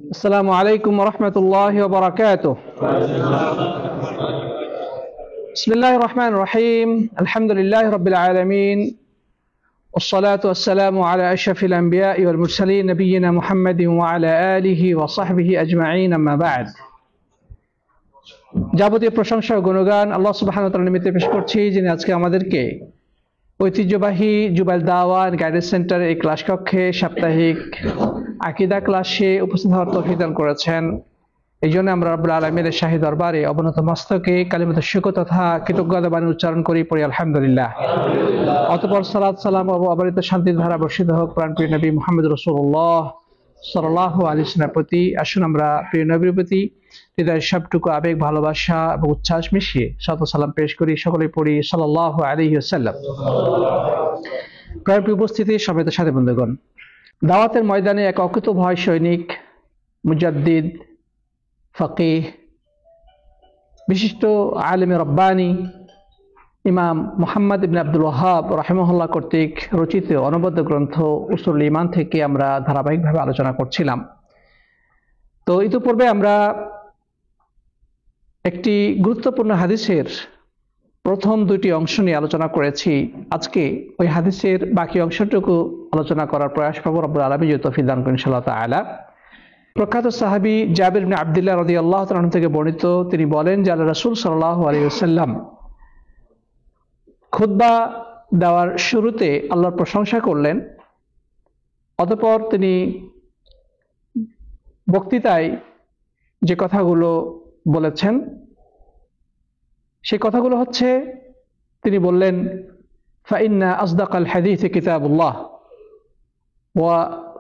السلام عليكم ورحمة الله وبركاته. بسم الله الرحمن الرحيم. الحمد لله رب العالمين، والصلاة والسلام على أشرف الأنبياء والمرسلين نبينا محمد وعلى آله وصحبه أجمعين. أما بعد. যাবতীয় প্রশংসা ও গুণগান আল্লাহ সুবহানাহু ওয়া তাআলার নিমিত্তে পেশ করছি, যিনি আজকে আমাদেরকে ঐতিহ্যবাহী জুবাইল দাওয়াত গাইডেন্স সেন্টার এই ক্লাস কক্ষে সাপ্তাহিক আকীদা ক্লাসে উপস্থিত হওয়ার তৌফিক দান করেছেন। এই জন্য আমরা রব্বুল আলামিনের শাহী দরবারে অবনত মস্তকে কালিমাতুশ শুকর তথা কৃতজ্ঞতা বাণী উচ্চারণ করি, পড়ি আলহামদুলিল্লাহ। অতঃপর সালাত সালাম ও অবারিত শান্তির ধারা বর্ষিত হোক প্রাণপ্রিয় নবী মুহাম্মদ রাসূলুল্লাহ সাল্লাল্লাহু আলাইহি ওয়াসাল্লামের প্রতি। আসুন আমরা প্রিয় নবীর প্রতি হৃদয়ের সবটুকু আবেগ, ভালোবাসা এবং উচ্ছ্বাস মিশিয়ে সালাত সালাম পেশ করি। সকলে পড়ি সাল্লাল্লাহু আলাইহি ওয়াসাল্লাম। প্রিয় উপস্থিতি, সমেত সাথী বন্ধুগণ, দাওয়াতের ময়দানে এক অকুতোভয় সৈনিক, মুজাদ্দিদ, ফকিহ, বিশিষ্ট আলেমে রব্বানি ইমাম মুহাম্মদ ইবনে আব্দুল ওয়াহাব রাহিমাহুল্লাহ কর্তৃক রচিত অনবদ্য গ্রন্থ উসুলুল ঈমান থেকে আমরা ধারাবাহিকভাবে আলোচনা করছিলাম। তো ইতিপূর্বে আমরা একটি গুরুত্বপূর্ণ হাদিসের প্রথম দুটি অংশ নিয়ে আলোচনা করেছি। আজকে ওই হাদিসের বাকি অংশটুকু আলোচনা করার প্রয়াস পাবো, রব্বুল আলামিন যদি তৌফিক দান করেন ইনশাআল্লাহ তাআলা। প্রখ্যাত সাহাবী জাবির ইবনে আব্দুল্লাহ রাদিয়াল্লাহু তাআলা আনহু থেকে বর্ণিত, তিনি বলেন যে আল্লাহ রাসূল সাল্লাল্লাহু আলাইহি ওয়াসাল্লাম খুতবা দেওয়ার শুরুতে আল্লাহর প্রশংসা করলেন। অতঃপর তিনি বক্তৃতায় যে কথাগুলো বলেছেন সেই কথাগুলো হচ্ছে, তিনি বললেন ফাইন্না আসদাকাল হাদিসি কিতাবুল্লাহ ওয়া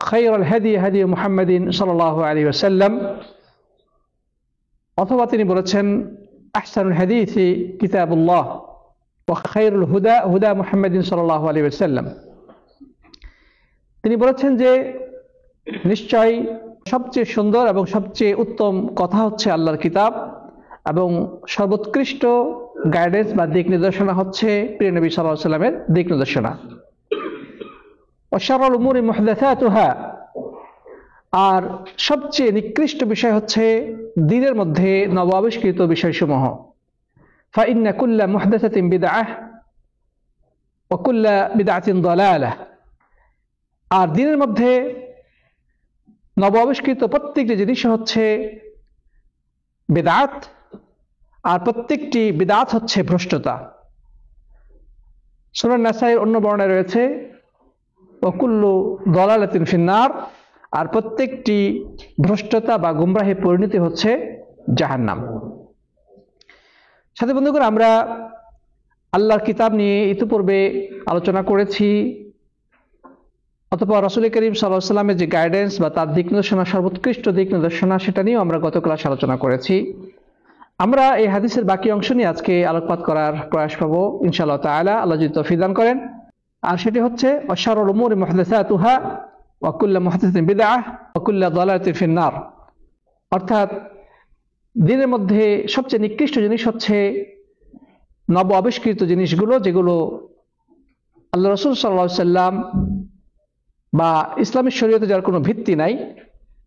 খায়রুল হাদি হাদি মুহাম্মাদিন সাল্লাল্লাহু আলাইহি ওয়াসাল্লাম। অথবা তিনি বলেছেন আহসানুল হাদিসি কিতাবুল্লাহ ওয়া খায়রুল হুদা হুদা মুহাম্মাদিন সাল্লাল্লাহু আলাইহি ওয়াসাল্লাম। তিনি বলেছেন যে নিশ্চয় সবচেয়ে সুন্দর এবং সবচেয়ে উত্তম কথা হচ্ছে আল্লাহর কিতাব, এবং সর্বোৎকৃষ্ট গাইডেন্স বা দিক নির্দেশনা হচ্ছে প্রিয় নবী সাল্লাল্লাহু আলাইহি ওয়াসাল্লামের দিক নির্দেশনা। ওয়া শাররুল উমুরি মুহদাসাতুহা, আর সবচেয়ে নিকৃষ্ট বিষয় হচ্ছে দ্বীনের মধ্যে নবাবিষ্কৃত বিষয়সমূহ। ফাইন্না কুল্লা মুহদাসাতিন বিদআহ ওয়া কুল্লা বিদআতিন দালালাহ, আর দ্বীনের মধ্যে নবাবিষ্কৃত প্রত্যেকটি জিনিস হচ্ছে বিদআত, আর প্রত্যেকটি বিদআত হচ্ছে ভ্রষ্টতা। সুনান নাসাইর অন্য বর্ণনায় রয়েছে ওয়া কুল্লু দালালাতিন ফিন্নার, আর প্রত্যেকটি ভ্রষ্টতা বা গুমরাহে পরিণতি হচ্ছে জাহান্নাম। সাথী বন্ধুগণ, আমরা আল্লাহর কিতাব নিয়ে ইতিপূর্বে আলোচনা করেছি। অথবা রাসূল করিম সাল্লাল্লাহু আলাইহি ওয়াসাল্লামের যে গাইডেন্স বা তার দিক নির্দেশনা, সর্বোৎকৃষ্ট দিক নির্দেশনা, সেটা নিয়েও আমরা গত ক্লাসে আলোচনা করেছি। আমরা এই হাদিসের বাকি অংশ নিয়ে আজকে আলোকপাত করার প্রয়াস পাবো ইনশাআল্লাহ তাআলা, আল্লাহ যদি তৌফিক দান করেন। আর সেটি হচ্ছে ওয়া শাররুল উমুরি মুহদাসাতুহা ওয়া কুল্লু মুহদাসাতিন বিদআহ ওয়া কুল্লু দালালাতিন ফিন্নার, অর্থাৎ দ্বীনের মধ্যে সবচেয়ে নিকৃষ্ট জিনিস হচ্ছে নব আবিষ্কৃত জিনিসগুলো, যেগুলো আল্লাহ রাসূল সাল্লাল্লাহু আলাইহি ওয়াসাল্লাম বা ইসলামী শরীয়তে যার কোনো ভিত্তি নাই,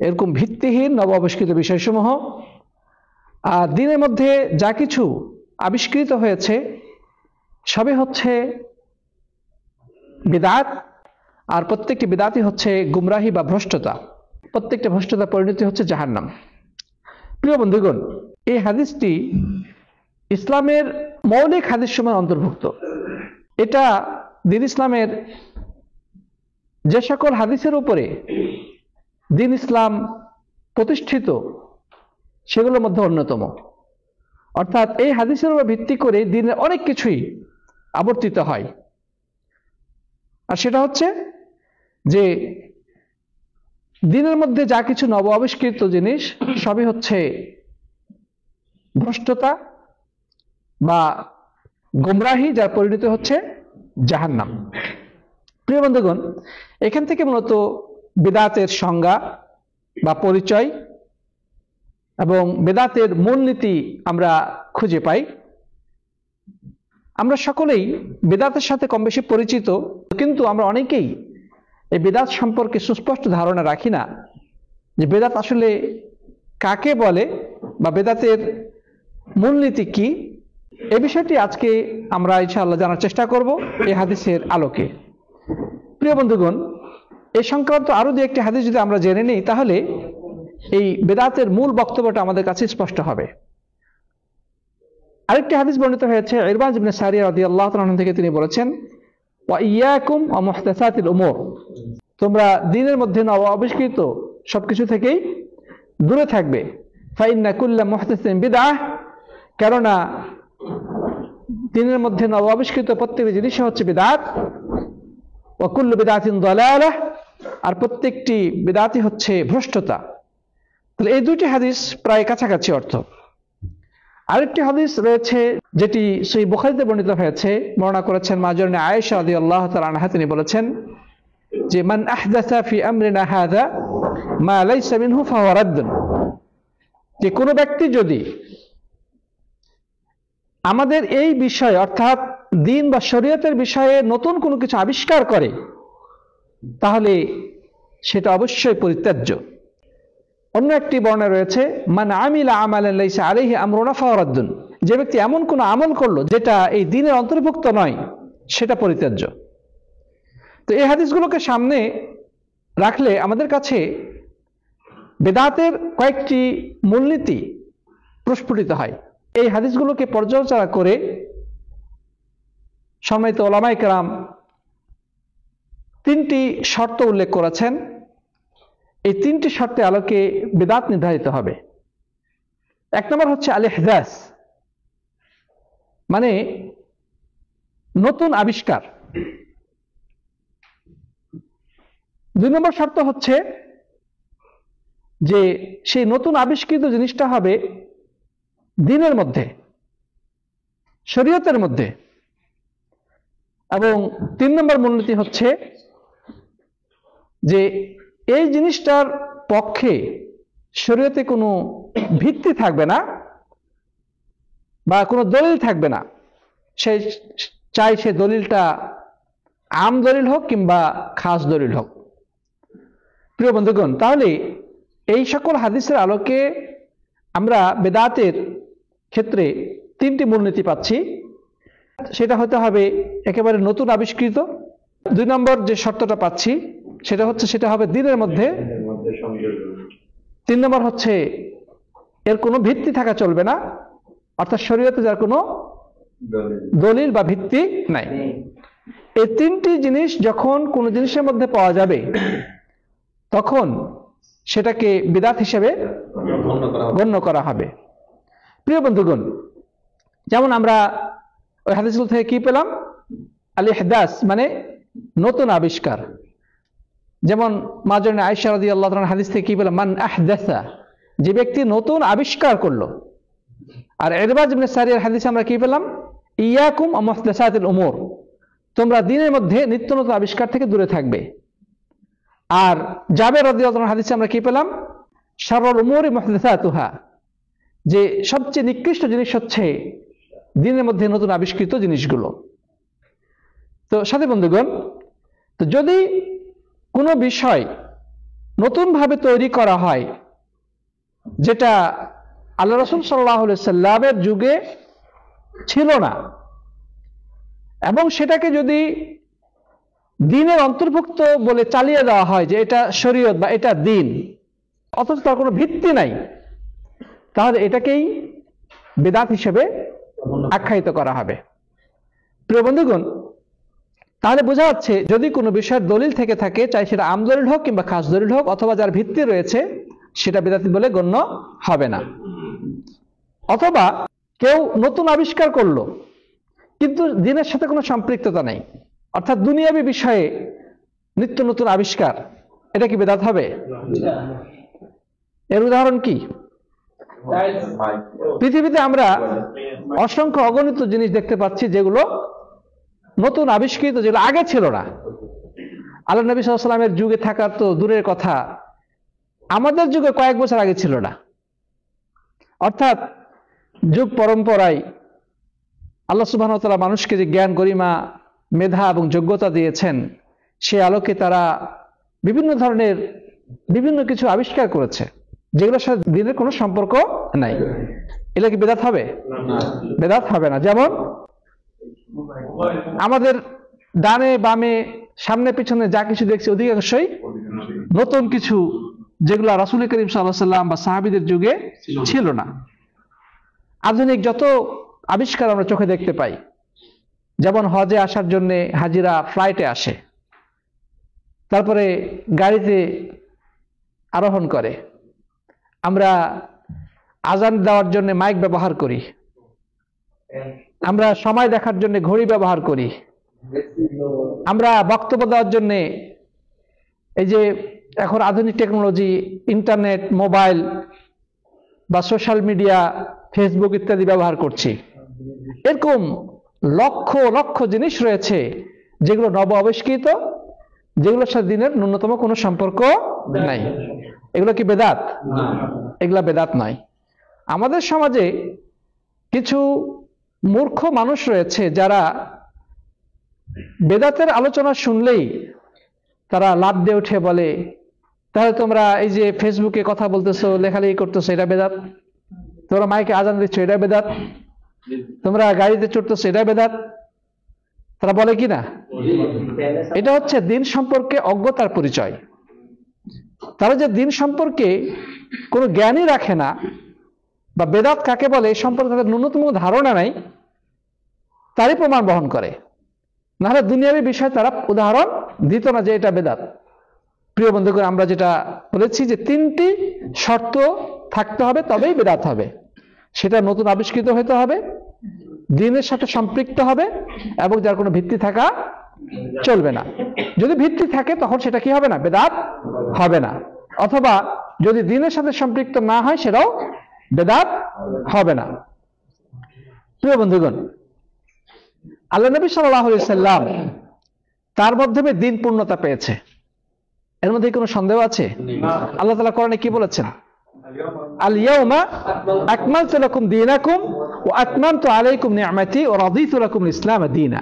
এরকম ভিত্তিহীন নব আবিষ্কৃত বিষয়সমূহ। আর দ্বীনের মধ্যে যা কিছু আবিষ্কৃত হয়েছে সবই হচ্ছে বিদআত, আর প্রত্যেকটি বিদআতই হচ্ছে গুমরাহি বা ভ্রষ্টতা। প্রত্যেকটা ভ্রষ্টতা পরিণতি হচ্ছে জাহান্নাম। প্রিয় বন্ধুগণ, এই হাদিসটি ইসলামের মৌলিক হাদিস সমূহের অন্তর্ভুক্ত। এটা দ্বীন ইসলামের যে সকল হাদিসের উপরে দ্বীন ইসলাম প্রতিষ্ঠিত সেগুলোর মধ্যে অন্যতম। অর্থাৎ এই হাদিসের উপর ভিত্তি করে দ্বীনের অনেক কিছুই আবর্তিত হয়। আর সেটা হচ্ছে যে দ্বীনের মধ্যে যা কিছু নব আবিষ্কৃত জিনিস সবই হচ্ছে ভ্রষ্টতা বা গুমরাহি, যার পরিণতি হচ্ছে জাহান্নাম। প্রিয় বন্ধুগণ, এখান থেকে মূলত বিদআতের সংজ্ঞা বা পরিচয় এবং বেদাতের মূলনীতি আমরা খুঁজে পাই। আমরা সকলেই বেদাতের সাথে কম বেশি পরিচিত, কিন্তু আমরা অনেকেই এই বেদাত সম্পর্কে সুস্পষ্ট ধারণা রাখি না। যে বেদাত আসলে কাকে বলে বা বেদাতের মূলনীতি কি, এই বিষয়টি আজকে আমরা ইনশাআল্লাহ জানার চেষ্টা করব এই হাদিসের আলোকে। প্রিয় বন্ধুগণ, এই সংক্রান্ত আরো দু একটি হাদিস যদি আমরা জেনে নিই তাহলে এই বেদাতের মূল বক্তব্যটা আমাদের কাছে স্পষ্ট হবে। আরেকটি হাদিস বর্ণিত হয়েছে ইরবাজ ইবনে সারিয়া রাদিয়াল্লাহু তাআলা আনহু থেকে, তিনি বলেছেন, ওয়া ইয়াকুম ওয়া মুহদাসাতিল উমুর, তোমরা দ্বীনের মধ্যে নবাবিষ্কৃত সবকিছু থেকেই দূরে থাকবে। ফা ইন্না কুল্লা মুহদাসিন বিদআহ, কেননা দ্বীনের মধ্যে নবাবিষ্কৃত প্রত্যেকটি জিনিস হচ্ছে বিদআত। ওয়া কুল্লু বিদআতিন দালালাহ, আর প্রত্যেকটি বিদআতই হচ্ছে ভ্রষ্টতা। তাহলে এই দুইটি হাদিস প্রায় কাছাকাছি অর্থ। আরেকটি হাদিস রয়েছে যেটি সহিহ বুখারীতে বর্ণিত হয়েছে, বর্ণনা করেছেন মা'জুরনে আয়েশা রাদিয়াল্লাহু তাআলা আনহা, তিনি বলেছেন যে মান আহদাসা ফি আমরিনা হাযা মা লাইসা মিনহু ফাহুয়া রাদ্দুন, যে কোনো ব্যক্তি যদি আমাদের এই বিষয়ে অর্থাৎ দ্বীন বা শরীয়তের বিষয়ে নতুন কোনো কিছু আবিষ্কার করে তাহলে সেটা অবশ্যই পরিত্যাজ্য। অন্য একটি বর্ণনা রয়েছে মান আমিলা আমালান লাইসা আলাইহি আমরুনা ফাহুয়া রাদ্দুন, যে ব্যক্তি এমন কোন আমল করলো যেটা এই দ্বীনের অন্তর্ভুক্ত নয় সেটা পরিত্যাজ্য। তো এই হাদিসগুলোকে সামনে রাখলে আমাদের কাছে বেদাতের কয়েকটি মূলনীতি প্রস্ফুটিত হয়। এই হাদিসগুলোকে পর্যালোচনা করে সম্মানিত উলামায়ে কেরাম তিনটি শর্ত উল্লেখ করেছেন। এই তিনটি শর্তের আলোকে বেদাত নির্ধারিত হবে। এক নম্বর হচ্ছে আল ইহদাস, মানে নতুন আবিষ্কার। দুই নম্বর শর্ত হচ্ছে যে সেই নতুন আবিষ্কৃত জিনিসটা হবে দ্বীনের মধ্যে, শরীয়তের মধ্যে। এবং তিন নম্বর মূলনীতি হচ্ছে যে এই জিনিসটার পক্ষে শরীয়তে কোনো ভিত্তি থাকবে না বা কোনো দলিল থাকবে না, চাই সে দলিলটা আম দলিল হোক কিংবা খাস দলিল হোক। প্রিয় বন্ধুগণ, তাহলে এই সকল হাদিসের আলোকে আমরা বেদাতের ক্ষেত্রে তিনটি মূলনীতি পাচ্ছি। সেটা হতে হবে একেবারে নতুন আবিষ্কৃত। দুই নম্বর যে শর্তটা পাচ্ছি সেটা হবে দ্বীনের মধ্যে। তিন নম্বর হচ্ছে এর কোনো ভিত্তি থাকা চলবে না, অর্থাৎ শরীয়তে যার কোনো দলিল বা ভিত্তি নাই। এই তিনটি জিনিস যখন কোনো জিনিসের মধ্যে পাওয়া যাবে তখন সেটাকে বিদআত হিসেবে গণ্য করা হবে। প্রিয় বন্ধুগণ, যেমন আমরা ওই হাদিসগুলো থেকে কি পেলাম? আল ইহদাস মানে নতুন আবিষ্কার। যেমন মা'জুরনে আয়েশা রাদিয়াল্লাহু তাআলা হাদিস থেকে কি পেলাম? মান আহদাসা, যে ব্যক্তি নতুন আবিষ্কার করলো। আর ইরবাজ ইবনে সারিয়ার হাদিসে আমরা কি পেলাম? ইয়াকুম ওয়া মুহদাসাতিল উমুর, তোমরা দ্বীনের মধ্যে নিত্য নতুন আবিষ্কার থেকে দূরে থাকবে। আর জাবের রাদিয়াল্লাহু তাআলা হাদিসে আমরা কি পেলাম? শাররুল উমুরি মুহদাসাতুহা, যে সবচেয়ে নিকৃষ্ট জিনিস হচ্ছে দ্বীনের মধ্যে নতুন আবিষ্কৃত জিনিসগুলো। তো সাথী বন্ধুগণ, তো যদি কোনো বিষয় নতুনভাবে তৈরি করা হয় যেটা আল্লাহ রাসূল সাল্লাল্লাহু আলাইহি সাল্লামের যুগে ছিল না, এবং সেটাকে যদি দ্বীনের অন্তর্ভুক্ত বলে চালিয়ে দেওয়া হয় যে এটা শরীয়ত বা এটা দ্বীন, অথচ তার কোনো ভিত্তি নাই, তাহলে এটাকেই বিদআত হিসেবে আখ্যায়িত করা হবে। প্রিয় বন্ধুগণ, তাহলে বোঝা যাচ্ছে যদি কোনো বিষয়ের দলিল থেকে থাকে, চাই সেটা আম দলিল হোক কিংবা খাস দলিল হোক, অথবা যার ভিত্তি রয়েছে, সেটা বিদআত বলে গণ্য হবে না। অথবা কেউ নতুন আবিষ্কার করলো কিন্তু দ্বীনের সাথে কোনো সম্পৃক্ততা নেই, অর্থাৎ দুনিয়াবী বিষয়ে নিত্য নতুন আবিষ্কার, এটা কি বিদআত হবে? এর উদাহরণ কি? পৃথিবীতে আমরা অসংখ্য অগণিত জিনিস দেখতে পাচ্ছি যেগুলো নতুন আবিষ্কৃত, যেগুলো আগে ছিল না। আল্লাহ নবী সাল্লাল্লাহু আলাইহি ওয়াসাল্লামের যুগে থাকার তো দূরের কথা, আমাদের যুগে কয়েক বছর আগে ছিল না। অর্থাৎ যুগ পরম্পরায় আল্লাহ সুবহানাহু ওয়া তাআলা মানুষকে যে জ্ঞান, গরিমা, মেধা এবং যোগ্যতা দিয়েছেন, সে আলোকে তারা বিভিন্ন ধরনের বিভিন্ন কিছু আবিষ্কার করেছে যেগুলোর সাথে দিনের কোনো সম্পর্ক নাই। এগুলো কি বেদাত হবে? বেদাত হবে না। যেমন আমাদের ডানে বামে সামনে পিছনে যা কিছু দেখছি অধিকাংশই নতুন কিছু, যেগুলো রাসূল করিম সাল্লাল্লাহু আলাইহি ওয়াসাল্লাম বা সাহাবীদের যুগে ছিল না। আধুনিক যত আবিষ্কার আমরা চোখে দেখতে পাই, যেমন হজে আসার জন্য হাজিরা ফ্লাইটে আসে, তারপরে গাড়িতে আরোহণ করে, আমরা আজান দেওয়ার জন্য মাইক ব্যবহার করি, আমরা সময় দেখার জন্য ঘড়ি ব্যবহার করি, আমরা বক্তব্য দেওয়ার জন্য এই যে এখন আধুনিক টেকনোলজি, ইন্টারনেট, মোবাইল বা সোশ্যাল মিডিয়া, ফেসবুক ইত্যাদি ব্যবহার করছি। এরকম লক্ষ লক্ষ জিনিস রয়েছে যেগুলো নব আবিষ্কৃত, যেগুলোর সাথে দিনের ন্যূনতম কোনো সম্পর্ক নাই। এগুলো কি বেদাত? এগুলা বেদাত নয়। আমাদের সমাজে কিছু মূর্খ মানুষ রয়েছে যারা বেদাতের আলোচনা শুনলেই তারা লাফ দিয়ে উঠে বলে, তাহলে তোমরা এই যে ফেসবুকে কথা বলতেছো, লেখালেখি করতেছো, এটা বেদাত। তোমরা মাইকে আজান দিচ্ছ, এটা বেদাত। তোমরা গাড়িতে চড়তেছো, এটা বেদাত। তারা বলে কি না? এটা হচ্ছে দিন সম্পর্কে অজ্ঞতার পরিচয়। তারা যে দিন সম্পর্কে কোনো জ্ঞানই রাখে না, বা বেদাত কাকে বলে এই সম্পর্কে তাদের ন্যূনতম ধারণা নাই, তারই প্রমাণ বহন করে। নাহলে দুনিয়াবী বিষয় তারা উদাহরণ দিত না যে এটা বেদাত। প্রিয় বন্ধুগণ, আমরা যেটা বলেছি যে তিনটি শর্ত থাকতে হবে, তবেই বেদাত হবে। সেটা নতুন আবিষ্কৃত হতে হবে, দিনের সাথে সম্পৃক্ত হবে, এবং যার কোনো ভিত্তি থাকা চলবে না। যদি ভিত্তি থাকে তখন সেটা কি হবে না? বেদাত হবে না। অথবা যদি দিনের সাথে সম্পৃক্ত না হয় সেটাও বেদাত হবে না। প্রিয় বন্ধুগণ, আল্লাহ নবী সাল্লাল্লাহু আলাইহি সাল্লাম তার মাধ্যমে দিন পূর্ণতা পেয়েছে, এর মধ্যে কোনো সন্দেহ আছে? আল্লাহ তাআলা কোরআনে কি বলেছেন? আল ইয়াউমা আকমালতু লাকুম দীনাকুম ওয়া আতমামতু আলাইকুম নি'মাতি ওয়া রাদিতু লাকুম ইসলাম দীনা।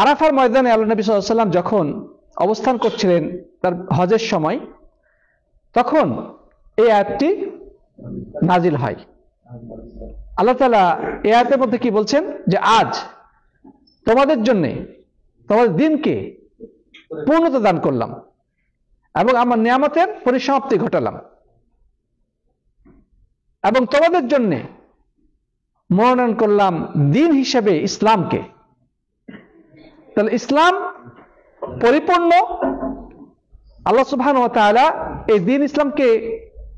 আরাফার ময়দানে আল্লাহ নবী সাল্লাল্লাহু আলাইহি সাল্লাম যখন অবস্থান করছিলেন তার হজের সময়, তখন এই আয়াতটি নাজিল হয়। আল্লাহ তাআলা এই আয়াতের মধ্যে কি বলছেন? যে আজ তোমাদের জন্য তোমাদের দিনকে পূর্ণতা দান করলাম এবং আমার নিয়ামতের পরিসমাপ্তি ঘটালাম, এবং তোমাদের জন্য মনোনয়ন করলাম দিন হিসেবে ইসলামকে। তাহলে ইসলাম পরিপূর্ণ, আল্লাহ সুবহানাহু ওয়া তাআলা এই দিন ইসলামকে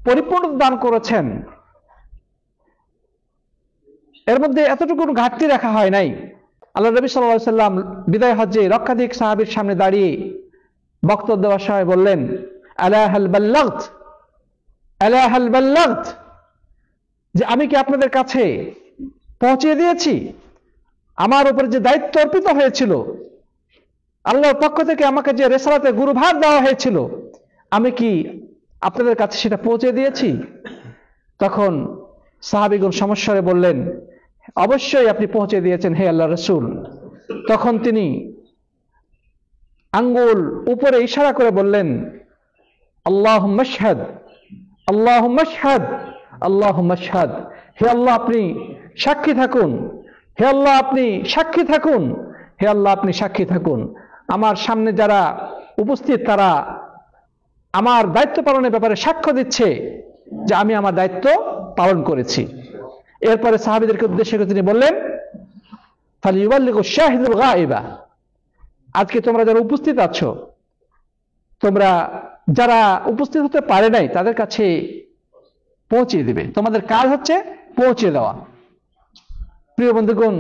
পরিপূর্ণ দান করেছেন। এর মধ্যে এতটুকু ঘাটতি রাখা হয় নাই। আল্লাহ নবী সাল্লাল্লাহু আলাইহি সাল্লাম বিদায় হজ্জে লক্ষাধিক সাহাবীর সামনে দাঁড়িয়ে বক্তব্য দেওয়ার সময় বললেন, আলা হাল বাল্লাগত, আলা হাল বাল্লাগত, যে আমি কি আপনাদের কাছে পৌঁছে দিয়েছি? আমার উপর যে দায়িত্ব অর্পিত হয়েছিল, আল্লাহর পক্ষ থেকে আমাকে যে রিসালাতের গুরুভার দেওয়া হয়েছিল, আমি কি আপনাদের কাছে সেটা পৌঁছে দিয়েছি? তখন সাহাবীগণ সমস্বরে বললেন, অবশ্যই আপনি পৌঁছে দিয়েছেন হে আল্লাহর রাসূল। তখন তিনি আঙ্গুল উপরে ইশারা করে বললেন, আল্লাহুম্মা আশহাদ, আল্লাহুম্মা আশহাদ, আল্লাহুম্মা আশহাদ। হে আল্লাহ আপনি সাক্ষী থাকুন, হে আল্লাহ আপনি সাক্ষী থাকুন, হে আল্লাহ আপনি সাক্ষী থাকুন। আমার সামনে যারা উপস্থিত তারা আমার দায়িত্ব পালনের ব্যাপারে সাক্ষ্য দিচ্ছে যে আমি আমার দায়িত্ব পালন করেছি। এরপরে সাহাবীদেরকে উদ্দেশ্য করে তিনি বললেন, ফালিয়ুবাল্লিগু শাহিদুল গায়বা, আজকে তোমরা যারা উপস্থিত আছো, তোমরা যারা উপস্থিত হতে পারে নাই তাদের কাছে পৌঁছে দিবে। তোমাদের কাজ হচ্ছে পৌঁছে দেওয়া। প্রিয় বন্ধুগণ,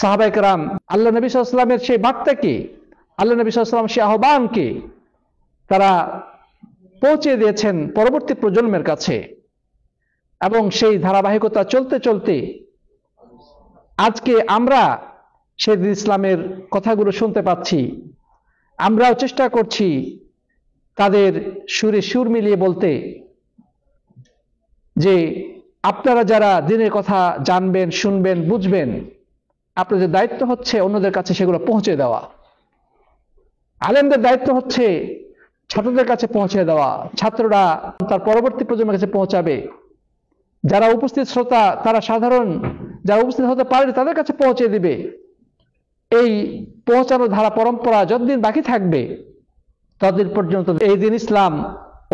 সাহাবায়ে কেরাম আল্লাহ নবী সাল্লাল্লাহু আলাইহি ওয়াসাল্লামের সেই বার্তাকে, আল্লাহ নবী সাল্লাল্লাহু আলাইহি ওয়াসাল্লাম সেই আহ্বানকে তারা পৌঁছে দিয়েছেন পরবর্তী প্রজন্মের কাছে, এবং সেই ধারাবাহিকতা চলতে চলতে আজকে আমরা সেই ইসলামের কথাগুলো শুনতে পাচ্ছি। আমরাও চেষ্টা করছি তাদের সুরে সুর মিলিয়ে বলতে যে আপনারা যারা দিনের কথা জানবেন, শুনবেন, বুঝবেন, আপনাদের দায়িত্ব হচ্ছে অন্যদের কাছে সেগুলো পৌঁছে দেওয়া। আলেমদের দায়িত্ব হচ্ছে ছাত্রদের কাছে পৌঁছে দেওয়া, ছাত্ররা তার পরবর্তী প্রজন্মের কাছে পৌঁছাবে, যারা উপস্থিত শ্রোতা তারা সাধারণ যারা উপস্থিত হতে পারে তাদের কাছে পৌঁছে দিবে। এই পৌঁছানোর ধারা পরম্পরা যতদিন বাকি থাকবে ততদিন পর্যন্ত এই দিন ইসলাম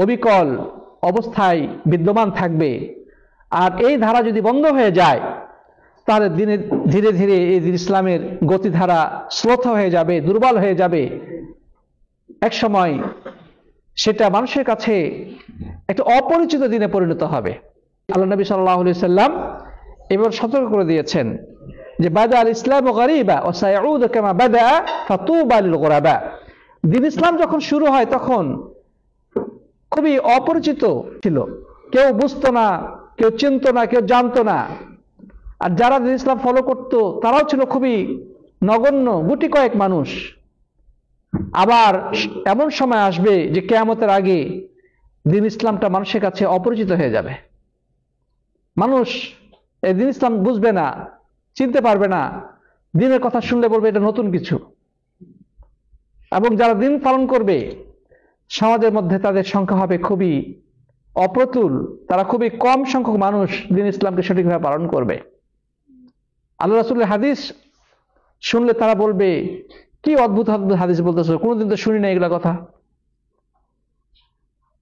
অবিকল অবস্থায় বিদ্যমান থাকবে। আর এই ধারা যদি বন্ধ হয়ে যায় তাহলে ধীরে ধীরে এই দিন ইসলামের গতিধারা শ্লথ হয়ে যাবে, দুর্বল হয়ে যাবে। এক সময় সেটা মানুষের কাছে একটা অপরিচিত দিনে পরিণত হবে। আল্লাহ নবী সাল্লাল্লাহু আলাইহি সাল্লাম এবার সতর্ক করে দিয়েছেন যে বাদা আল ইসলাম গরিবা ওয়া সায়াউদু কামা বাদা ফাতুবা লিল গুরাবা। দিন ইসলাম যখন শুরু হয় তখন খুবই অপরিচিত ছিল, কেউ বুঝতো না, কেউ চিনতো না, কেউ জানতো না। আর যারা দিন ইসলাম ফলো করতো তারাও ছিল খুবই নগণ্য, গুটি কয়েক মানুষ। আবার এমন সময় আসবে যে কিয়ামতের আগে দিন ইসলামটা মানুষের কাছে অপরিচিত হয়ে যাবে। মানুষ এই দিন ইসলাম বুঝবে না, চিনতে পারবে না, দিনের কথা শুনলে বলবে এটা নতুন কিছু। এবং যারা দিন পালন করবে সমাজের মধ্যে তাদের সংখ্যা হবে খুবই অপ্রতুল, তারা খুবই কম সংখ্যক মানুষ দিন ইসলামকে সঠিকভাবে পালন করবে। আল্লাহ রাসূলের হাদিস শুনলে তারা বলবে কি অদ্ভুত অদ্ভুত হাদিস বলতেছো, কোনোদিন তো শুনি না এগুলা কথা।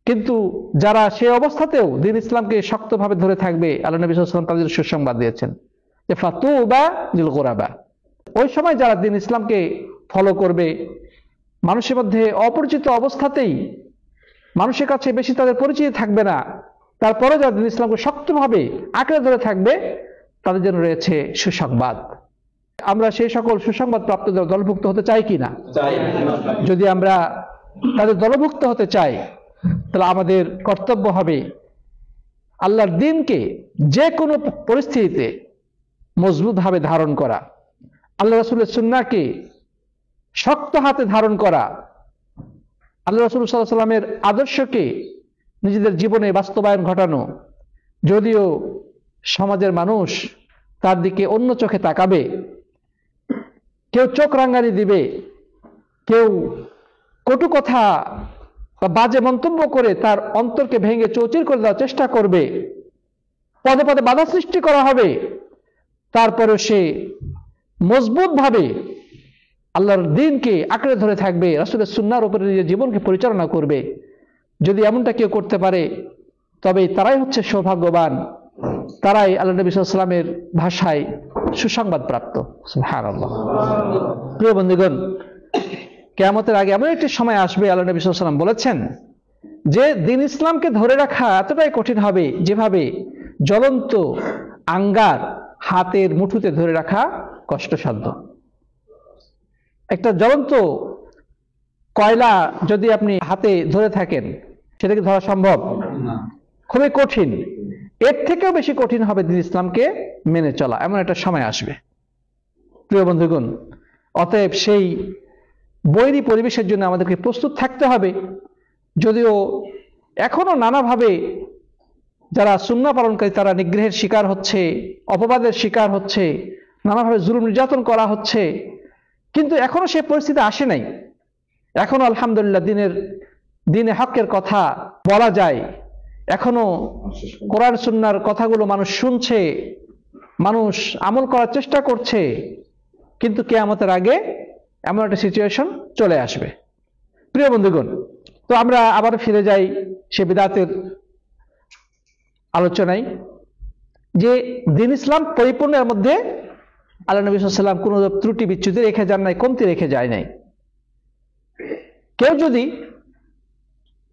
কিন্তু যারা সে অবস্থাতেও দিন ইসলামকে শক্তভাবে ধরে থাকবে আল্লাহ নবী সাল্লাল্লাহু আলাইহি ওয়াসাল্লাম তাদের সুসংবাদ দিয়েছেন যে ফাতুবা লিল গুরাবা। ওই সময় যারা দিন ইসলামকে ফলো করবে মানুষের মধ্যে অপরিচিত অবস্থাতেই, মানুষের কাছে বেশি তাদের পরিচিতি থাকবে না, তারপরে যারা দিন ইসলামকে শক্তভাবে আঁকড়ে ধরে থাকবে তাদের জন্য রয়েছে সুসংবাদ। আমরা সেই সকল সুসংবাদ প্রাপ্ত দলভুক্ত হতে চাই কিনা? যদি আমরা তাদের দলভুক্ত হতে চাই তাহলে আমাদের কর্তব্য হবে আল্লাহর দ্বীনকে যে কোনো পরিস্থিতিতে মজবুতভাবে ধারণ করা, আল্লাহ রাসূলের সুন্নাহকে শক্ত হাতে ধারণ করা, আল্লাহ রাসূল সাল্লাল্লাহু আলাইহি ওয়াসাল্লামের আদর্শকে নিজেদের জীবনে বাস্তবায়ন ঘটানো। যদিও সমাজের মানুষ তার দিকে অন্য চোখে তাকাবে, কেউ চোখ রাঙানি দিবে, কেউ কটু কথা বা বাজে মন্তব্য করে তার অন্তরকে ভেঙে চৌচির করে দেওয়ার চেষ্টা করবে, পদে পদে বাধা সৃষ্টি করা হবে, তারপরেও সে মজবুতভাবে আল্লাহর দ্বীনকে আঁকড়ে ধরে থাকবে, রাসূলের সুন্নাহর উপরে নিজের জীবনকে পরিচালনা করবে। যদি এমনটা কেউ করতে পারে তবে তারাই হচ্ছে সৌভাগ্যবান, তারাই আল্লাহ নবী সাল্লাল্লাহু আলাইহি ওয়াসাল্লামের ভাষায় সুসংবাদ প্রাপ্ত। সুবহানাল্লাহ। প্রিয় বন্ধুগণ, কিয়ামতের আগে এমন একটি সময় আসবে আল্লাহ নবী সাল্লাল্লাহু আলাইহি ওয়াসাল্লাম বলেছেন যে দিন ইসলামকে ধরে রাখা এতটাই কঠিন হবে যেভাবে জ্বলন্ত আঙ্গার হাতের মুঠোতে ধরে রাখা কষ্টসাধ্য। একটা জ্বলন্ত কয়লা যদি আপনি হাতে ধরে থাকেন সেটাকে ধরা সম্ভব না, খুবই কঠিন। এর থেকেও বেশি কঠিন হবে দিন ইসলামকে মেনে চলা, এমন একটা সময় আসবে। প্রিয় বন্ধুগণ, অতএব সেই বৈরী পরিবেশের জন্য আমাদেরকে প্রস্তুত থাকতে হবে। যদিও এখনো নানাভাবে যারা সুন্নাহ পালনকারী তারা নিগ্রহের শিকার হচ্ছে, অপবাদের শিকার হচ্ছে, নানাভাবে জুলুম নির্যাতন করা হচ্ছে, কিন্তু এখনো সে পরিস্থিতি আসে নাই। এখনো আলহামদুলিল্লাহ দিনে হকের কথা বলা যায়, এখনো কোরআন সুন্নাহর কথাগুলো মানুষ শুনছে, মানুষ আমল করার চেষ্টা করছে। কিন্তু কিয়ামতের আগে এমন একটা সিচুয়েশন চলে আসবে। প্রিয় বন্ধুগণ, তো আমরা আবার ফিরে যাই সে বিদআতের আলোচনায় যে দিন ইসলাম পরিপূর্ণের মধ্যে আল্লাহ নবী সাল্লাল্লাহু আলাইহি ওয়াসাল্লাম কোনো ত্রুটি বিচ্যুতি রেখে যান নাই, কমতি রেখে যায় নাই। কেউ যদি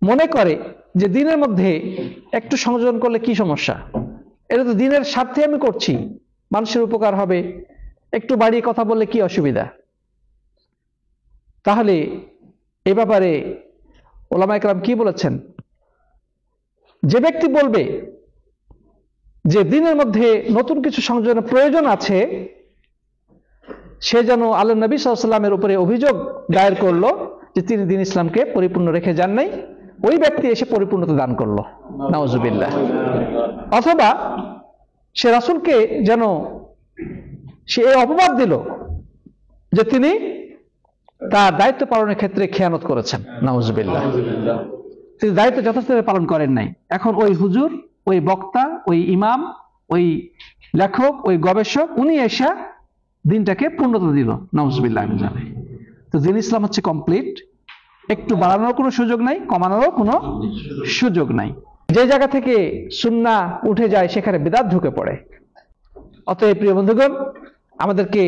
মনে করে যে দিনের মধ্যে একটু সংযোজন করলে কি সমস্যা, এটা তো দিনের স্বার্থে আমি করছি, মানুষের উপকার হবে, একটু বাড়িয়ে কথা বললে কি অসুবিধা, তাহলে এ ব্যাপারে উলামায়ে কেরাম কি বলেছেন? যে ব্যক্তি বলবে যে দিনের মধ্যে নতুন কিছু সংযোজনের প্রয়োজন আছে, সে যেন আল্লাহ নবী সাল্লাল্লাহু আলাইহি ওয়াসাল্লামের উপরে অভিযোগ দায়ের করলো যে তিনি দিন ইসলামকে পরিপূর্ণ রেখে যান নাই, ওই ব্যক্তি এসে পরিপূর্ণতা দান করলো, নাউজুবিল্লাহ। অথবা সে রাসূলকে যেন সে এই অপবাদ দিল যে তিনি তার দায়িত্ব পালনের ক্ষেত্রে খেয়ানত করেছেন, নাউজুবিল্লাহ। তিনি দায়িত্ব যথাযথভাবে পালন করেন নাই। এখন ওই হুজুর, ওই বক্তা, ওই ইমাম, ওই লেখক, ওই গবেষক, উনি এসে দিনটাকে পূর্ণতা দিল, নাউজুবিল্লাহ। তো দিন ইসলাম হচ্ছে কমপ্লিট, একটু বাড়ানোর কোনো সুযোগ নাই, কমানোরও কোনো সুযোগ নাই। যে জায়গা থেকে সুন্নাহ উঠে যায় সেখানে বিদআত ঢুকে পড়ে। অতএব প্রিয় বন্ধুগণ, আমাদেরকে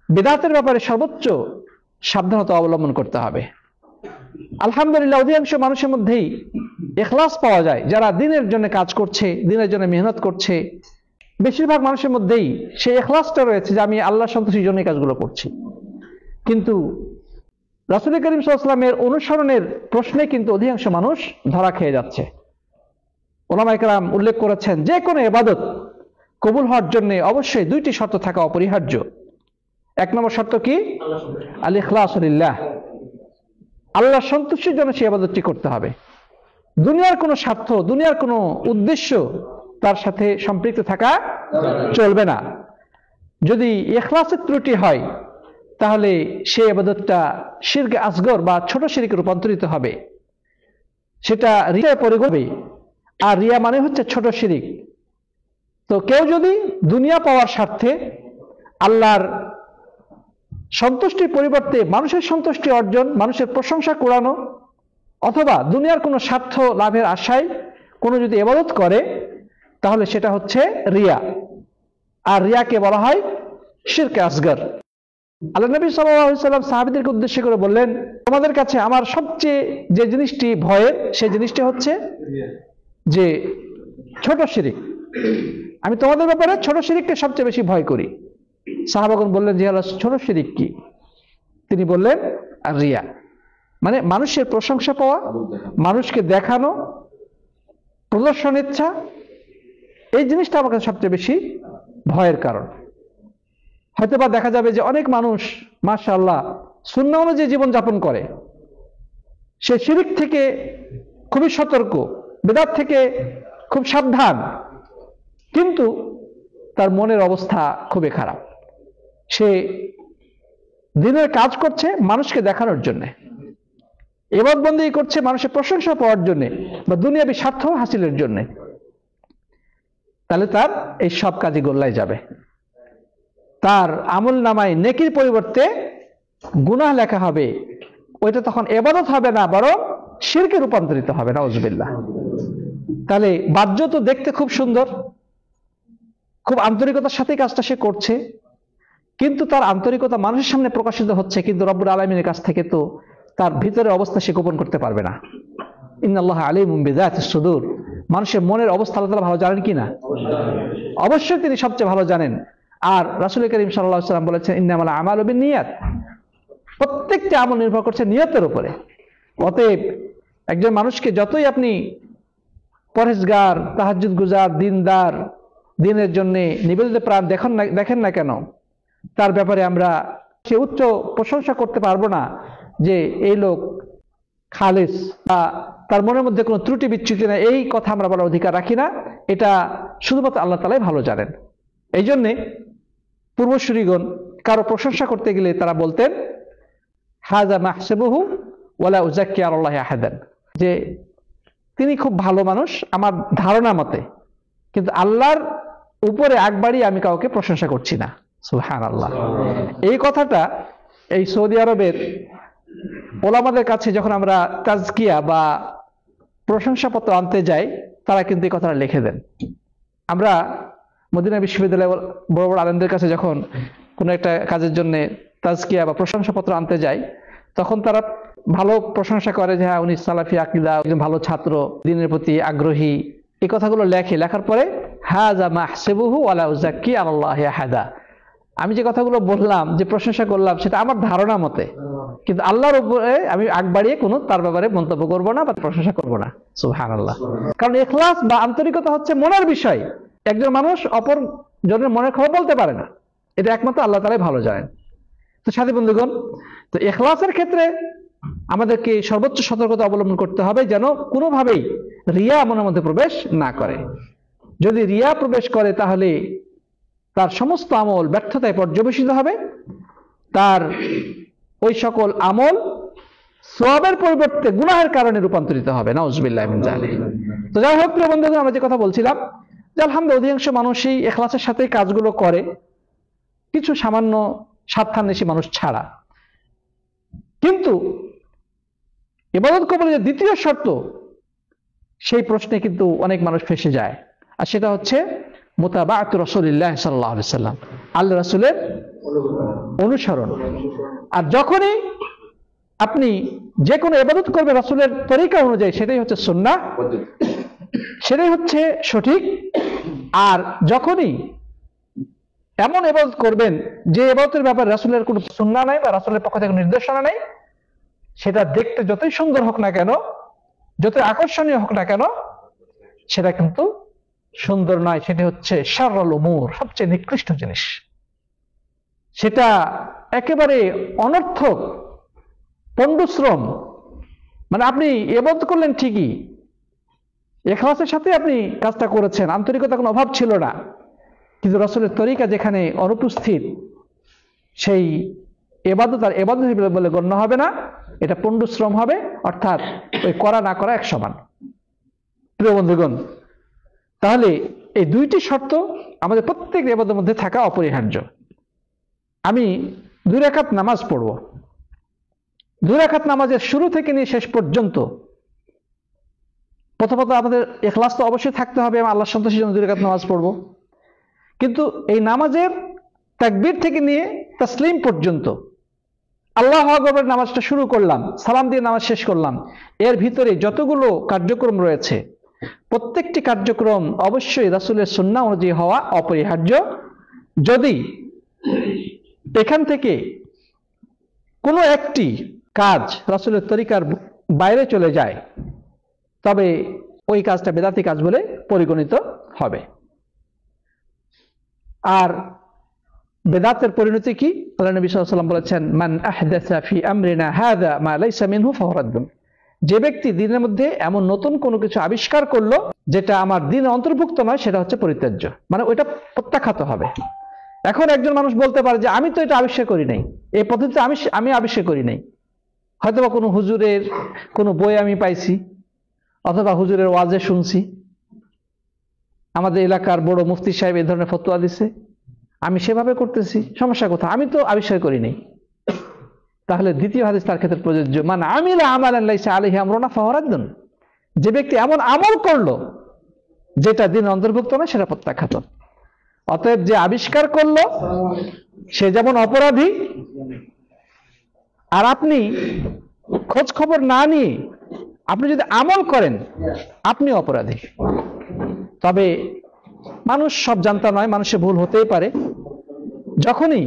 বিদআতের ব্যাপারে সর্বোচ্চ সাবধানতা অবলম্বন করতে হবে। আলহামদুলিল্লাহ, অধিকাংশ মানুষের মধ্যেই ইখলাস পাওয়া যায়, যারা দিনের জন্য কাজ করছে, দিনের জন্য মেহনত করছে। বেশিরভাগ মানুষের মধ্যেই সেই ইখলাসটা রয়েছে যে আমি আল্লাহ সন্তুষ্টির জন্য এই কাজগুলো করছি। কিন্তু রাসূল করিম সাল্লাল্লাহু আলাইহি ওয়াসাল্লামের অনুসরণের প্রশ্নে কিন্তু অধিকাংশ মানুষ ধরা খেয়ে যাচ্ছে। উলামায়ে কেরাম উল্লেখ করেছেন, যে কোনো ইবাদত কবুল হওয়ার জন্য অবশ্যই দুইটি শর্ত থাকা অপরিহার্য। এক নম্বর শর্ত কি? আল ইখলাসু লিল্লাহ, আল্লাহর সন্তুষ্টির জন্য সেই ইবাদতটি করতে হবে। দুনিয়ার কোনো স্বার্থ, দুনিয়ার কোনো উদ্দেশ্য তার সাথে সম্পৃক্ত থাকা চলবে না। যদি ইখলাসের ত্রুটি হয় তাহলে সেই ইবাদতটা শিরকে আসগর বা ছোট শিরকে রূপান্তরিত হবে, সেটা রিয়ায় পরিণত হবে। আর রিয়া মানে হচ্ছে ছোট শিরিক। তো কেউ যদি দুনিয়া পাওয়ার স্বার্থে আল্লাহর সন্তুষ্টির পরিবর্তে মানুষের সন্তুষ্টি অর্জন, মানুষের প্রশংসা কুড়ানো, অথবা দুনিয়ার কোনো স্বার্থ লাভের আশায় কোনো যদি ইবাদত করে, তাহলে সেটা হচ্ছে রিয়া। আর রিয়াকে বলা হয় শিরকে আসগর। আল্লাহ নবী সাল্লাল্লাহু আলাইহি ওয়াসাল্লাম সাহাবীদেরকে উদ্দেশ্য করে বললেন, তোমাদের কাছে আমার সবচেয়ে যে জিনিসটি ভয়ের, সেই জিনিসটি হচ্ছে যে ছোট শিরিক। আমি তোমাদের ব্যাপারে ছোট শিরিককে সবচেয়ে বেশি ভয় করি। সাহাবাগণ বললেন, যে আল্লাহ, ছোট শিরিক কি? তিনি বললেন, আর রিয়া মানে মানুষের প্রশংসা পাওয়া, মানুষকে দেখানো, প্রদর্শন ইচ্ছা, এই জিনিসটা আমার কাছে সবচেয়ে বেশি ভয়ের কারণ। হয়তোবা দেখা যাবে যে অনেক মানুষ মাশাআল্লাহ সুন্নাহ অনুযায়ী জীবনযাপন করে, সে শিরিক থেকে খুবই সতর্ক, বিদআত থেকে খুব সাবধান, কিন্তু তার মনের অবস্থা খুবই খারাপ। সে দিনের কাজ করছে মানুষকে দেখানোর জন্য, ইবাদত বন্দেগী করছে মানুষের প্রশংসা পাওয়ার জন্য বা দুনিয়াবী স্বার্থ হাসিলের জন্য, তাহলে তার এই সব কাজই গোল্লায় যাবে। তার আমল নামায় নেকির পরিবর্তে গুনাহ লেখা হবে। ওইটা তখন ইবাদত হবে না, বরং শিরকে রূপান্তরিত হবে, নাউজুবিল্লাহ। তাহলে বাহ্য তো দেখতে খুব সুন্দর, খুব আন্তরিকতার সাথে কাজটা সে করছে, কিন্তু তার আন্তরিকতা মানুষের সামনে প্রকাশিত হচ্ছে, কিন্তু রব্বুল আলামিনের কাছ থেকে তো তার ভিতরের অবস্থা সে গোপন করতে পারবে না। ইন্নাল্লাহা আলিমুম বিযাতিস সুদূর, মানুষের মনের অবস্থা আল্লাহ তাআলা ভালো জানেন কিনা? অবশ্যই তিনি সবচেয়ে ভালো জানেন। আর রাসূল করিম সাল্লাল্লাহু আলাইহি ওয়াসাল্লাম বলেছেন, ইন্নামাল আমালু বিন্নিয়াত, প্রত্যেকটা আমল নির্ভর করছে নিয়তের উপরে। অতএব একজন মানুষকে যতই আপনি পরহেজগার, তাহাজ্জুদ গুজার, দিনদার, দিনের জন্য নিবেদিত প্রাণ দেখেন না কেন, তার ব্যাপারে আমরা সে উচ্চ প্রশংসা করতে পারবো না যে এই লোক খালেস বা তার মনের মধ্যে কোনো ত্রুটি বিচ্যুতি নেই, এই কথা আমরা বলার অধিকার রাখি না। এটা শুধুমাত্র আল্লাহ তাআলাই ভালো জানেন। এই জন্যে পূর্বসূরীগণ কারো প্রশংসা করতে গেলে তারা বলতেন, হাযা মাহসিবুহু ওয়ালা উযাক্কি আলাল্লাহি আহাদান, যে তিনি খুব ভালো মানুষ আমার ধারণা মতে, কিন্তু আল্লাহর উপরে আগ বাড়িয়ে আমি কাউকে প্রশংসা করছি না। সুবহানাল্লাহ। এই কথাটা এই সৌদি আরবের ওলামাদের কাছে যখন আমরা তাজকিয়া বা প্রশংসাপত্র আনতে যাই, তারা কিন্তু এই কথাটা লিখে দেন। আমরা মদিনা বিশ্ববিদ্যালয়ে বড় বড় আলেমদের কাছে যখন কোনো একটা কাজের জন্য তাজকিয়া বা প্রশংসাপত্র আনতে যাই, তখন তারা ভালো প্রশংসা করে যে হ্যাঁ উনি সালাফি আকীদা, একজন ভালো ছাত্র, দিনের প্রতি আগ্রহী, এই কথাগুলো লেখার পরে হাযা মাহসিবুহু ওয়ালা উযাক্কি আলাল্লাহি আহাদা, আমি যে কথাগুলো বললাম, যে প্রশংসা করলাম, সেটা আমার ধারণা মতে, কিন্তু আল্লাহর উপরে আমি আগ বাড়িয়ে কোনো তার ব্যাপারে মন্তব্য করব না বা প্রশংসা করব না। সুবহানাল্লাহ। কারণ ইখলাস বা আন্তরিকতা হচ্ছে মনের বিষয়। একজন মানুষ অপর জনের মনের খবর বলতে পারে না, এটা একমাত্র আল্লাহ তাআলাই ভালো জানেন। তো সাথী বন্ধুগণ, তো ইখলাসের ক্ষেত্রে আমাদেরকে সর্বোচ্চ সতর্কতা অবলম্বন করতে হবে, যেন কোনোভাবেই রিয়া মনের মধ্যে প্রবেশ না করে। যদি রিয়া প্রবেশ করে তাহলে তার সমস্ত আমল ব্যর্থতায় পর্যবেসিত হবে, তার ওই সকল আমল সওয়াবের পরিবর্তে গুনাহের কারণে রূপান্তরিত হবে, নাউজুবিল্লাহি মিন যালিক। তো যাই হোক প্রিয় বন্ধুগণ, আমরা যে কথা বলছিলাম যে আলহামদুলিল্লাহ অধিকাংশ মানুষই ইখলাসের সাথে কাজগুলো করে, কিছু সামান্য স্বার্থান্বেষী মানুষ ছাড়া। কিন্তু ইবাদত কবুলের যে দ্বিতীয় শর্ত, সেই প্রশ্নে কিন্তু অনেক মানুষ ফেঁসে যায়, আর সেটা হচ্ছে মুতাবাআতু রাসূলিল্লাহ সাল্লাল্লাহু আলাইহি ওয়াসাল্লাম, আল্লাহ রাসূলের অনুসরণ। আর যখনই আপনি যে কোনো ইবাদত করবেন রাসূলের তরিকা অনুযায়ী, সেটাই হচ্ছে সুন্নাহ, সেটাই হচ্ছে সঠিক। আর যখনই এমন ইবাদত করবেন যে ইবাদতের ব্যাপারে রাসূলের কোনো সুন্নাহ নাই বা রাসূলের পক্ষ থেকে নির্দেশনা নাই, সেটা দেখতে যতই সুন্দর হোক না কেন, যতই আকর্ষণীয় হোক না কেন, সেটা কিন্তু সুন্দর নয়, সেটা হচ্ছে শাররুল উমুর, সবচেয়ে নিকৃষ্ট জিনিস। সেটা একেবারে অনর্থক, পণ্ডশ্রম। মানে আপনি ইবাদত করলেন ঠিকই, ইখলাসের সাথে আপনি কাজটা করেছেন, আন্তরিকতার কোনো অভাব ছিল না, কিন্তু রাসূলের তরিকা যেখানে অনুপস্থিত, সেই ইবাদত আর ইবাদত বলে গণ্য হবে না, এটা পণ্ডশ্রম হবে, অর্থাৎ ওই করা না করা এক সমান। প্রিয় বন্ধুগণ, তাহলে এই দুইটি শর্ত আমাদের প্রত্যেক ইবাদতের মধ্যে থাকা অপরিহার্য। আমি 2 রাকাত নামাজ পড়ব, 2 রাকাত নামাজের শুরু থেকে নিয়ে শেষ পর্যন্ত প্রথমত আমাদের ইখলাস তো অবশ্যই থাকতে হবে, আমি আল্লাহর সন্তুষ্টির জন্য 2 রাকাত নামাজ পড়ব। কিন্তু এই নামাজের তাকবীর থেকে নিয়ে তাসলিম পর্যন্ত, আল্লাহু আকবার নামাজটা শুরু করলাম, সালাম দিয়ে নামাজ শেষ করলাম, এর ভিতরে যতগুলো কার্যক্রম রয়েছে প্রত্যেকটি কার্যক্রম অবশ্যই রাসূলের সুন্নাহ অনুযায়ী হওয়া অপরিহার্য। যদি এখান থেকে কোনো একটি কাজ রাসূলের তরিকার বাইরে চলে যায়, তবে ওই কাজটা বেদাতি কাজ বলে পরিগণিত হবে। আর বেদাতের পরিণতি কি? আল্লাহ নবী সাল্লাল্লাহু আলাইহি ওয়াসাল্লাম বলেছেন, মান আহদাসা ফি আমরিনা হাযা মা লাইসা মিনহু ফাহুয়া রাদ্দুন। যে ব্যক্তি দ্বীনের মধ্যে এমন নতুন কোনো কিছু আবিষ্কার করলো যেটা আমার দ্বীনে অন্তর্ভুক্ত নয়, সেটা হচ্ছে পরিত্যাজ্য, মানে ওইটা প্রত্যাখ্যাত হবে। এখন একজন মানুষ বলতে পারে যে আমি তো এটা আবিষ্কার করি নাই, এই পদ্ধতিতে আমি আবিষ্কার করি নাই, হয়তোবা কোনো হুজুরের কোনো বই আমি পাইছি, অথবা হুজুরের ওয়াজে শুনছি, আমাদের এলাকার বড় মুফতি সাহেব এই ধরনের ফতোয়া দিছে, আমি সেভাবে করতেছি, সমস্যা কোথায়? আমি তো আবিষ্কার করি নাই। তাহলে দ্বিতীয় হাদিস তার ক্ষেত্রে প্রযোজ্য, মান আমিলা আমালান লাইসা আলাইহি আমরুনা ফাহুয়া রাদ্দুন। যে ব্যক্তি এমন আমল করলো যেটা দ্বীনে অন্তর্ভুক্ত নয়, সেটা প্রত্যাখ্যাত। অতএব যে আবিষ্কার করলো সে যেমন অপরাধী, আর আপনি খোঁজ খবর না নিয়ে আপনি যদি আমল করেন, আপনি অপরাধী। তবে মানুষ সব জানতা নয়, মানুষের ভুল হতেই পারে। যখনই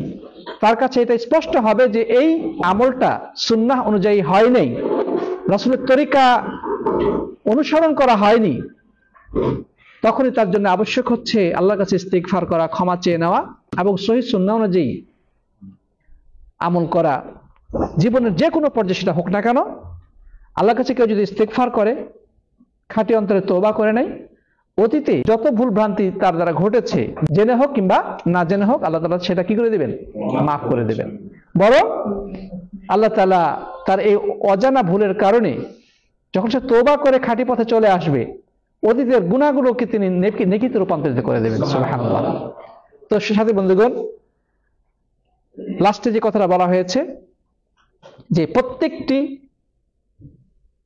তার কাছে এটা স্পষ্ট হবে যে এই আমলটা সুন্নাহ অনুযায়ী হয় নাই, রাসূলের তরিকা অনুসরণ করা হয়নি, তখনই তার জন্য আবশ্যক হচ্ছে আল্লাহর কাছে ইস্তিগফার করা, ক্ষমা চেয়ে নেওয়া এবং সহিহ সুন্নাহ অনুযায়ী আমল করা। জীবনের যে কোনো পর্যায়ে সেটা হোক না কেন, আল্লাহর কাছে কেউ যদি ইস্তিগফার করে, খাঁটি অন্তরে তওবা করে নাই, অতীতে যত ভুল ভ্রান্তি তার দ্বারা ঘটেছে, জেনে হোক কিংবা না জেনে হোক, আল্লাহ তাআলা সেটা কি করে দিবেন? মাফ করে দিবেন। বরং আল্লাহ তাআলা তার এই অজানা ভুলের কারণে যখন সে তওবা করে খাঁটি পথে চলে আসবে, অতীতের গুনাহগুলোকে তিনি নেকিতে রূপান্তরিত করে দেবেন। সুবহানাল্লাহ। তো সাথী বন্ধুগণ, লাস্টে যে কথাটা বলা হয়েছে যে প্রত্যেকটি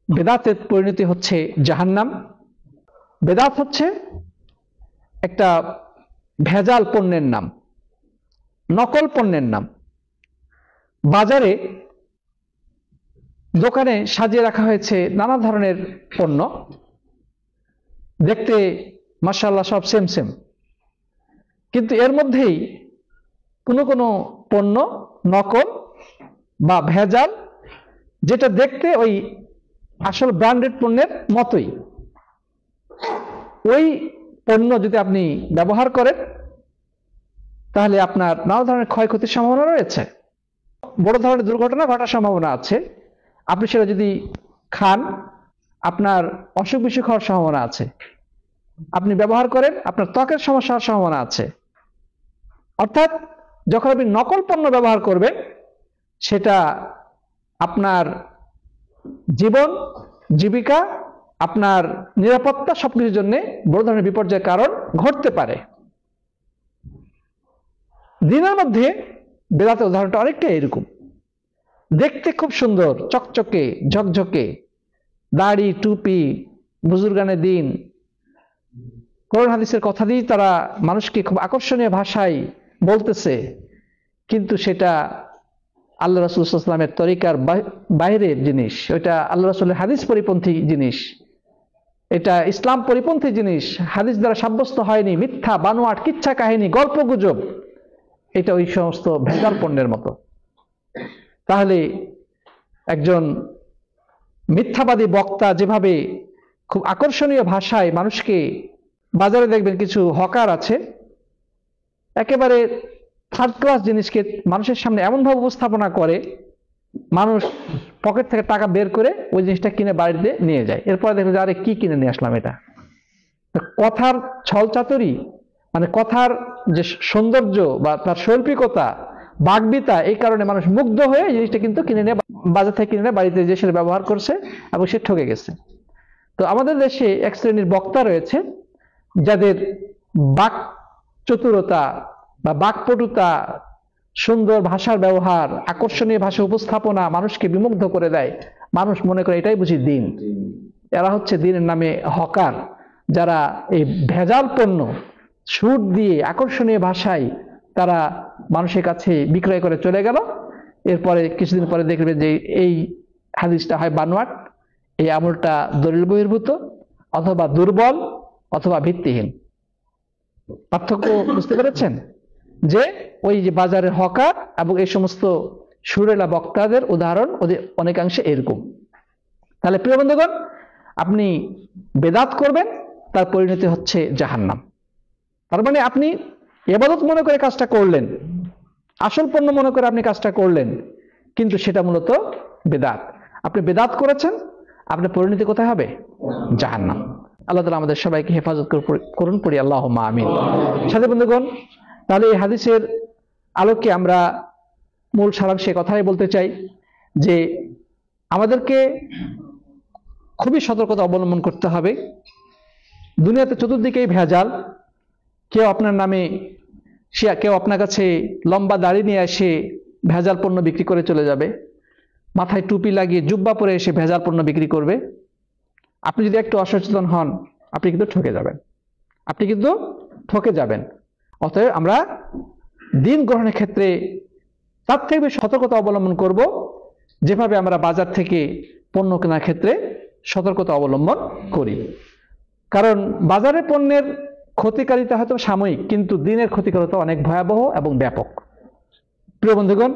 বেদাতের পরিণতি হচ্ছে জাহান্নাম। বেদাত হচ্ছে একটা ভেজাল পণ্যের নাম, নকল পণ্যের নাম। বাজারে দোকানে সাজিয়ে রাখা হয়েছে নানা ধরনের পণ্য, দেখতে মাশাআল্লাহ সব সেম সেম, কিন্তু এর মধ্যেই কোনো কোনো পণ্য নকল বা ভেজাল, যেটা দেখতে ওই আসল ব্র্যান্ডেড পণ্যের মতোই। ওই পণ্য যদি আপনি ব্যবহার করেন, তাহলে আপনার নানা ধরনের ক্ষয়ক্ষতির সম্ভাবনা রয়েছে, বড় ধরনের দুর্ঘটনা ঘটার সম্ভাবনা আছে। আপনি সেটা যদি খান, আপনার অসুখ বিসুখ হওয়ার সম্ভাবনা আছে। আপনি ব্যবহার করেন, আপনার ত্বকের সমস্যা হওয়ার সম্ভাবনা আছে। অর্থাৎ যখন আপনি নকল পণ্য ব্যবহার করবেন, সেটা আপনার জীবন, জীবিকা, আপনার নিরাপত্তা সবকিছুর জন্য বড় ধরনের বিপর্যয়ের কারণ ঘটতে পারে। দিনের মধ্যে বেদাতের উদাহরণটা অনেকটা এরকম। দেখতে খুব সুন্দর, চকচকে, ঝকঝকে, দাড়ি, টুপি, বুজুর্গানে দিন, কোরআন হাদিসের কথা দিয়ে তারা মানুষকে খুব আকর্ষণীয় ভাষায় বলতেছে, কিন্তু সেটা আল্লাহ রাসূল সাল্লাল্লাহু আলাইহি ওয়াসাল্লামের তরিকার বাইরের জিনিস, ওইটা আল্লাহ রাসূলের হাদিস পরিপন্থী জিনিস, এটা ইসলাম পরিপন্থী জিনিস, হাদিস দ্বারা সাব্যস্ত হয়নি, মিথ্যা, বানোয়াট, কিচ্ছা কাহিনী, গল্প গুজব, এটা ওই সমস্ত ভেজাল পণ্যের মতো। তাহলে একজন মিথ্যাবাদী বক্তা যেভাবে খুব আকর্ষণীয় ভাষায় মানুষকে, বাজারে দেখবেন কিছু হকার আছে, একেবারে থার্ড ক্লাস জিনিসকে মানুষের সামনে এমনভাবে উপস্থাপনা করে, মানুষ পকেট থেকে টাকা বের করে ওই জিনিসটা কিনে বাড়িতে নিয়ে যায়। এরপরে দেখবে যে আরে কি কিনে নিয়ে আসলাম এটা। কথার ছলচাতুরি, মানে কথার যে সৌন্দর্য বা তার শৈল্পিকতা, বাগ্মিতা, এই কারণে মানুষ মুগ্ধ হয়ে এই জিনিসটা কিন্তু কিনে নিয়ে বাজার থেকে কিনে নিয়ে বাড়িতে যে সেটা ব্যবহার করছে এবং সে ঠকে গেছে। তো আমাদের দেশে এক শ্রেণীর বক্তা রয়েছে যাদের বাক চতুরতা বা বাকপটুতা, সুন্দর ভাষার ব্যবহার, আকর্ষণীয় ভাষা উপস্থাপনা মানুষকে বিমুগ্ধ করে দেয়। মানুষ মনে করে এটাই বুঝি দিন। এরা হচ্ছে দিনের নামে হকার, যারা এই ভেজাল পণ্য সুর দিয়ে আকর্ষণীয় ভাষায় তারা মানুষের কাছে বিক্রয় করে চলে গেল। এরপরে কিছুদিন পরে দেখবে যে এই হাদিসটা হয় বানোয়াট, এই আমলটা দলিল বহির্ভূত, অথবা দুর্বল, অথবা ভিত্তিহীন। পার্থক্য বুঝতে পেরেছেন? যে ওই যে বাজারের হকার এবং এই সমস্ত সুরেলা বক্তাদের উদাহরণ ওদের অনেকাংশে এরকম। তাহলে প্রিয় বন্ধুগণ, আপনি বেদাত করবেন, তার পরিণতি হচ্ছে জাহান্নাম। তার মানে আপনি ইবাদত মনে করে কাজটা করলেন, আসল পণ্য মনে করে আপনি কাজটা করলেন, কিন্তু সেটা মূলত বেদাত। আপনি বেদাত করেছেন, আপনার পরিণতি কোথায় হবে? জাহান্নাম। আল্লাহ তাআলা আমাদের সবাইকে হেফাজত করুন, পড়ি আল্লাহুম্মা আমিন। সাথে বন্ধুগণ, তাহলে এই হাদিসের আলোকে আমরা মূল সারাংশে কথাই বলতে চাই যে আমাদেরকে খুবই সতর্কতা অবলম্বন করতে হবে। দুনিয়াতে চতুর্দিকেই ভেজাল। কেউ আপনার নামে, কেউ আপনার কাছে লম্বা দাড়ি নিয়ে এসে ভেজাল পণ্য বিক্রি করে চলে যাবে, মাথায় টুপি লাগিয়ে জুব্বা পরে এসে ভেজাল পণ্য বিক্রি করবে। আপনি যদি একটু অসচেতন হন, আপনি কিন্তু ঠকে যাবেন। অতএব আমরা দিন গ্রহণের ক্ষেত্রে তার থেকে বেশি সতর্কতা অবলম্বন করব, যেভাবে আমরা বাজার থেকে পণ্য কেনার ক্ষেত্রে সতর্কতা অবলম্বন করি। কারণ বাজারের পণ্যের ক্ষতিকারিতা হয়তো সাময়িক, কিন্তু দিনের ক্ষতিকারিতা অনেক ভয়াবহ এবং ব্যাপক। প্রিয় বন্ধুগণ,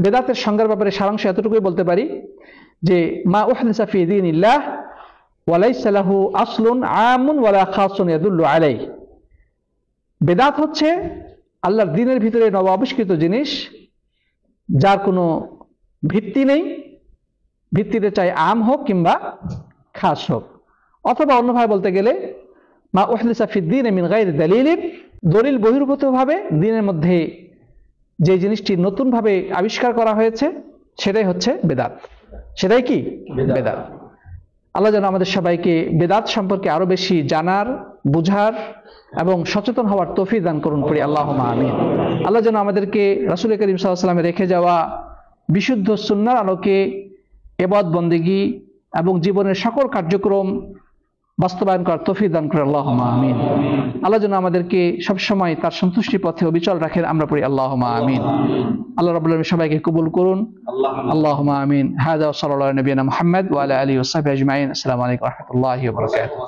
বেদাতের সংজ্ঞার ব্যাপারে সারাংশ এতটুকুই বলতে পারি যে মা উহদিসা ফি দীনিল্লাহ ওয়া লাইসা লাহু আসলুন আমুন ওয়ালা খাসুন ইয়াদুল্লু আলাইহি। বেদাত হচ্ছে আল্লাহর দ্বীনের ভিতরে নব আবিষ্কৃত জিনিস, যার কোনো ভিত্তি নেই, ভিত্তিতে চাই আম হোক কিংবা খাস হোক। অথবা অন্যভাবে বলতে গেলে মা উহদিসা ফি দ্বীনি মিন গায়রি দালিলিন, দলিল বহির্ভূতভাবে দ্বীনের মধ্যে যে জিনিসটি নতুনভাবে আবিষ্কার করা হয়েছে সেটাই হচ্ছে বেদাত। সেটাই কি? বেদাত। আল্লাহ যেন আমাদের সবাইকে বেদাত সম্পর্কে আরো বেশি জানার, বুঝার এবং সচেতন হওয়ার তৌফিক দান করুন, পড়ি আল্লাহুম্মা আমিন। আল্লাহ যেন আমাদেরকে রাসূল করিম সাল্লাল্লাহু আলাইহি ওয়াসাল্লামের রেখে যাওয়া বিশুদ্ধ সুন্নাহর আলোকে ইবাদত বন্দেগী এবং জীবনের সকল কার্যক্রম বাস্তবায়ন করার তৌফিক দান করে, আল্লাহুম্মা আমিন। আল্লাহ যেন আমাদেরকে সবসময় তার সন্তুষ্টি পথে অবিচল রাখেন, আমরা পড়ি আল্লাহুম্মা আমিন। আল্লাহ রাব্বুল আলামিন সবাইকে কবুল করুন, আল্লাহুম্মা আমিন। হাযা ওয়া সাল্লাল্লাহু আলা নবিয়িনা মুহাম্মদ ওয়া আলা আলিহি ওয়া সাহবিহি আজমাইন। আসসালামু আলাইকুম ওয়া রাহমাতুল্লাহি ওয়া বারাকাতুহু।